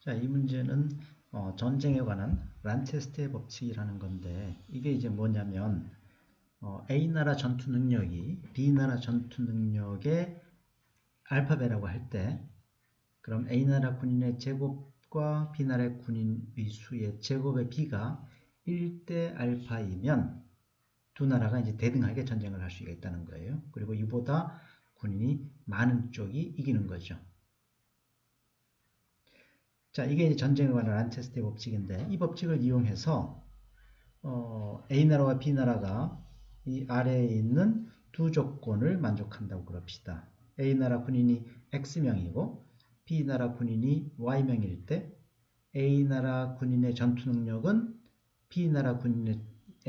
자, 이 문제는 전쟁에 관한 란체스트의 법칙이라는 건데, 이게 이제 뭐냐면 A나라 전투 능력이 B나라 전투 능력의 알파배라고 할 때, 그럼 A나라 군인의 제곱과 B나라 군인의 수의 제곱의 B가 1대 알파이면 두 나라가 이제 대등하게 전쟁을 할 수가 있다는 거예요. 그리고 이보다 군인이 많은 쪽이 이기는 거죠. 자, 이게 이제 전쟁에 관한 란체스트의 법칙인데, 이 법칙을 이용해서 A나라와 B나라가 이 아래에 있는 두 조건을 만족한다고 그럽시다. A나라 군인이 X명이고 B나라 군인이 Y명일 때 A나라 군인의 전투 능력은 B나라 군인의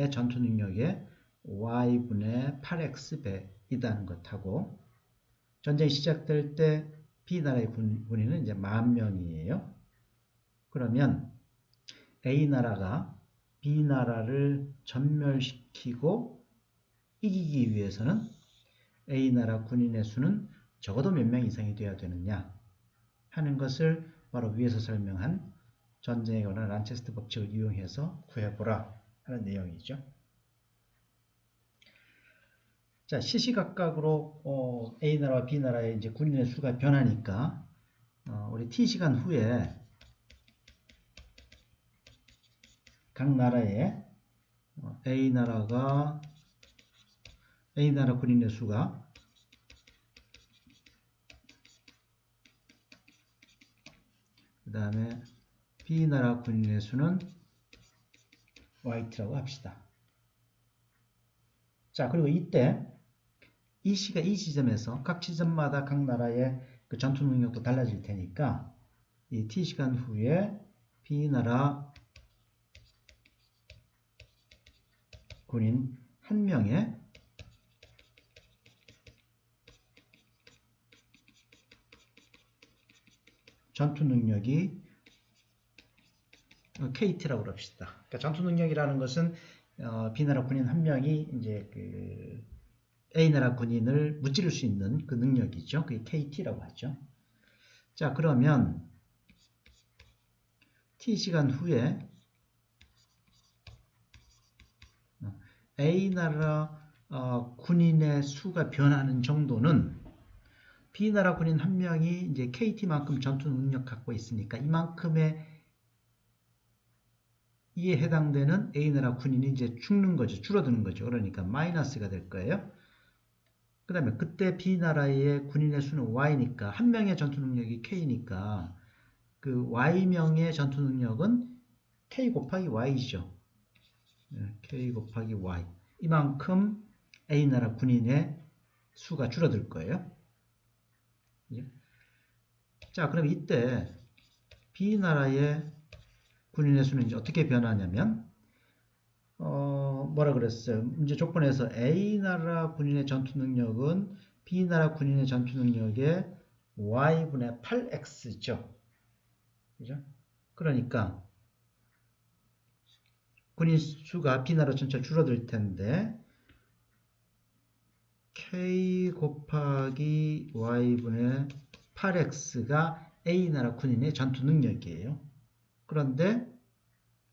전투 능력의 Y분의 8X배이다는 것하고, 전쟁이 시작될 때 B나라의 군인은 이제 10,000명이에요. 그러면 A나라가 B나라를 전멸시키고 이기기 위해서는 A나라 군인의 수는 적어도 몇 명 이상이 되어야 되느냐 하는 것을 바로 위에서 설명한 전쟁에 관한 란체스트 법칙을 이용해서 구해보라 하는 내용이죠. 자, 시시각각으로 A나라와 B나라의 이제 군인의 수가 변하니까 우리 T시간 후에 각 나라의 A나라 군인의 수가 그 다음에 B나라 군인의 수는 YT라고 합시다. 자, 그리고 이때 이 지점에서 각 지점마다 각 나라의 그 전투 능력도 달라질 테니까 이 T시간 후에 B나라 군인 한 명의 전투 능력이 KT라고 그럽시다. 그러니까 전투 능력이라는 것은 B나라 군인 한 명이 이제 그 A나라 군인을 무찌를 수 있는 그 능력이죠. 그게 KT라고 하죠. 자, 그러면 T시간 후에 A나라 군인의 수가 변하는 정도는 B나라 군인 한 명이 이제 KT만큼 전투 능력 갖고 있으니까 이만큼의 이에 해당되는 A나라 군인이 이제 죽는 거죠. 줄어드는 거죠. 그러니까 마이너스가 될 거예요. 그 다음에 그때 B나라의 군인의 수는 Y니까 한 명의 전투 능력이 K니까 그 Y명의 전투 능력은 K 곱하기 Y죠. K 곱하기 Y. 이만큼 A나라 군인의 수가 줄어들 거예요. 자, 그럼 이때 B나라의 군인의 수는 이제 어떻게 변하냐면, 뭐라 그랬어요? 문제 조건에서 A나라 군인의 전투 능력은 B나라 군인의 전투 능력의 Y분의 8X죠. 그죠? 그러니까 군인 수가 B나라 전체 줄어들 텐데, K 곱하기 Y분의 8X가 A나라 군인의 전투 능력이에요. 그런데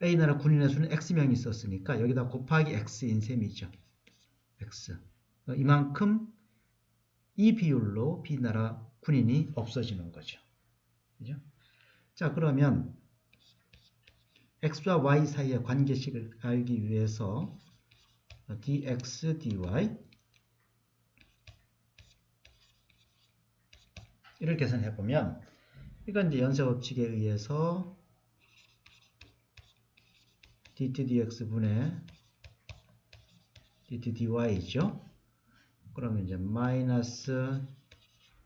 A나라 군인의 수는 X명이 있었으니까 여기다 곱하기 X인 셈이죠. X. 이만큼 이 비율로 B나라 군인이 없어지는 거죠. 그죠? 자, 그러면 X와 Y 사이의 관계식을 알기 위해서 dx, dy 이를 계산해보면, 이건 이제 연쇄법칙에 의해서 dt dx 분의 dt dy죠. 그러면 이제 마이너스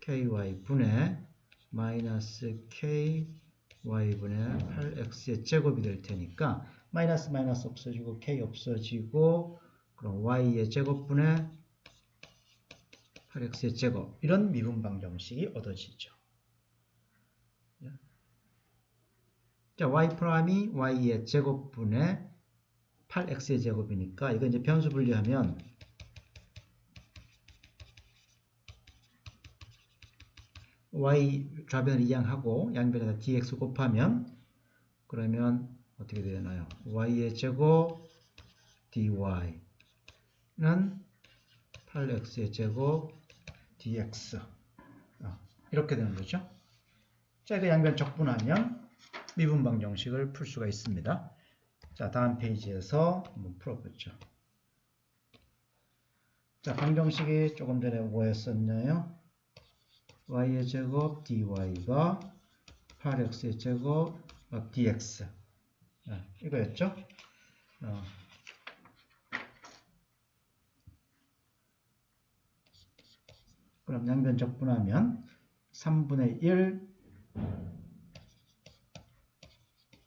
ky 분의 마이너스 ky y분의 8x의 제곱이 될 테니까 마이너스 없어지고 k 없어지고, 그럼 y의 제곱분의 8x의 제곱, 이런 미분방 정식이 얻어지죠. 자, y''이 y의 제곱분의 8x의 제곱이니까 이거 이제 변수 분리하면 y 좌변을 이항하고 양변에다 dx 곱하면 그러면 어떻게 되나요? y의 제곱 dy는 8x의 제곱 dx 이렇게 되는 거죠. 자, 이거 양변 적분하면 미분 방정식을 풀 수가 있습니다. 자, 다음 페이지에서 한번 풀어보죠. 자, 방정식이 조금 전에 뭐였었나요? y의 제곱 dy가 8x의 제곱 dx 이거였죠? 그럼 양변 적분하면 3분의 1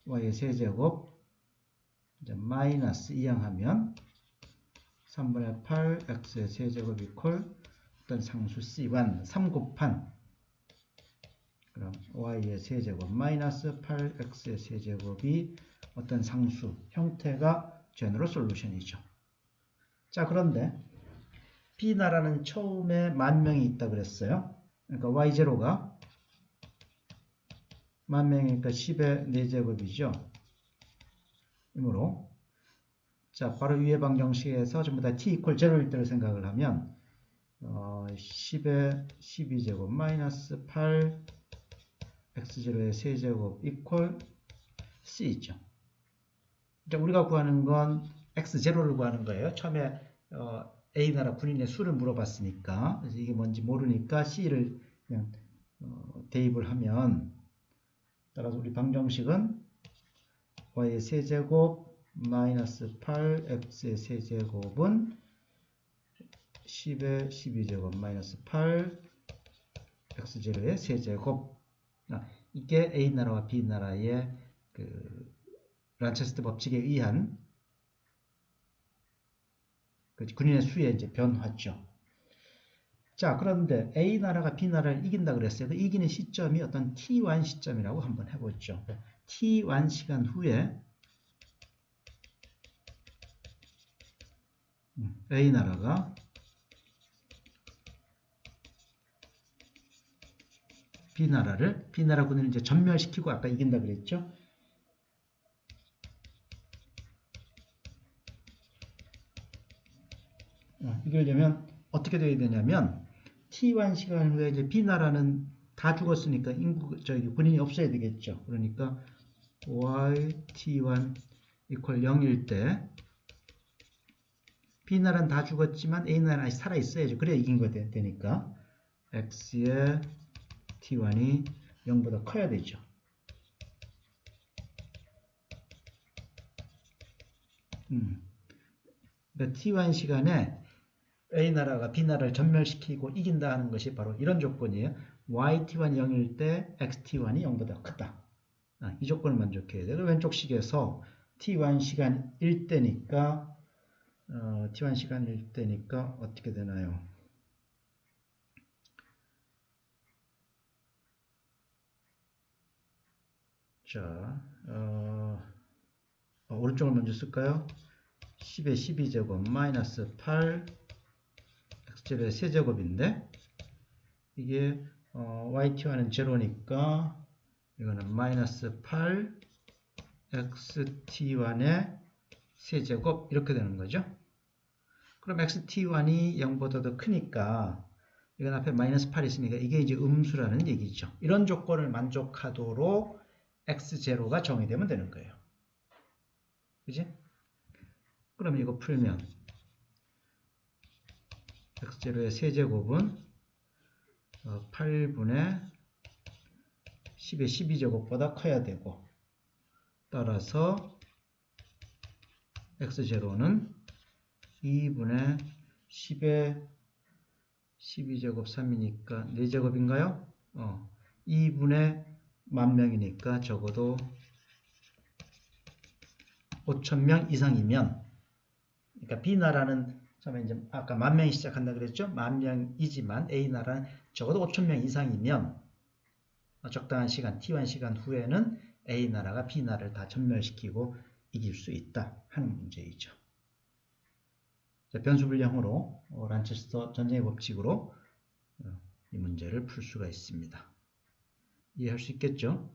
y의 세제곱 이제 마이너스 이항하면 3분의 8 x의 세제곱 이퀄 어떤 상수 c1 3 곱한 그럼 y의 세제곱 마이너스 8x의 세제곱이 어떤 상수 형태가 제너럴 솔루션이죠. 자, 그런데 B나라는 처음에 10,000명이 있다 그랬어요. 그러니까 y0가 10,000명이니까 10의 4제곱이죠. 이므로 자, 바로 위의 방정식에서 전부 다 t 이퀄 0일 때를 생각을 하면 10의 12제곱 마이너스 8 x0의 세제곱 이퀄 c죠. 이제 우리가 구하는 건 x0를 구하는 거예요. 처음에 A나라 군인의 수를 물어봤으니까 그래서 이게 뭔지 모르니까 c를 그냥 대입을 하면 따라서 우리 방정식은 y의 세제곱 마이너스 8x의 세제곱은 10의 12제곱 마이너스 8 x0의 세제곱 이게 A나라와 B나라의 그 란체스터 법칙에 의한 그 군인의 수의 이제 변화죠. 자, 그런데 A나라가 B나라를 이긴다 그랬어요. 그 이기는 시점이 어떤 T1 시점이라고 한번 해보죠. T1 시간 후에 A나라가 B나라 군인을 이제 전멸시키고 아까 이긴다 그랬죠. 이기려면 어떻게 돼야 되냐면 T1 시간 후에 이제 B나라는 다 죽었으니까 군인이 없어야 되겠죠. 그러니까 y T1 이퀄 0일 때 B나라는 다 죽었지만 A나라는 아직 살아있어야죠. 그래야 이긴 거 되니까 X의 T1이 0보다 커야 되죠. 그러니까 T1 시간에 A나라가 B나라를 전멸시키고 이긴다 하는 것이 바로 이런 조건이에요. YT1이 0일 때 XT1이 0보다 크다. 이 조건을 만족해야 돼요. 왼쪽 식에서 T1 시간일 때니까 T1 시간일 때니까 어떻게 되나요? 자, 오른쪽을 먼저 쓸까요? 10의 12제곱 마이너스 8 x제곱의 세제곱인데 이게 yt와는 제로니까 이거는 마이너스 8 xt1의 세제곱 이렇게 되는 거죠. 그럼 xt1이 0보다 더 크니까 이건 앞에 마이너스 8이 있으니까 이게 이제 음수라는 얘기죠. 이런 조건을 만족하도록 x0가 정의되면 되는 거예요. 그지? 그럼 이거 풀면 x0의 세제곱은 8분의 10의 12제곱보다 커야 되고 따라서 x0는 2분의 10의 12제곱 3이니까 4제곱인가요? 2분의 10,000명이니까 적어도 5,000명 이상이면 그러니까 B나라는 처음에 이제 아까 10,000명이 시작한다 그랬죠? 10,000명이지만 A나라는 적어도 5,000명 이상이면 적당한 시간 T1 시간 후에는 A나라가 B나라를 다 전멸시키고 이길 수 있다 하는 문제이죠. 자, 변수불량으로 란체스터 전쟁의 법칙으로 이 문제를 풀 수가 있습니다. 이해할 수 있겠죠?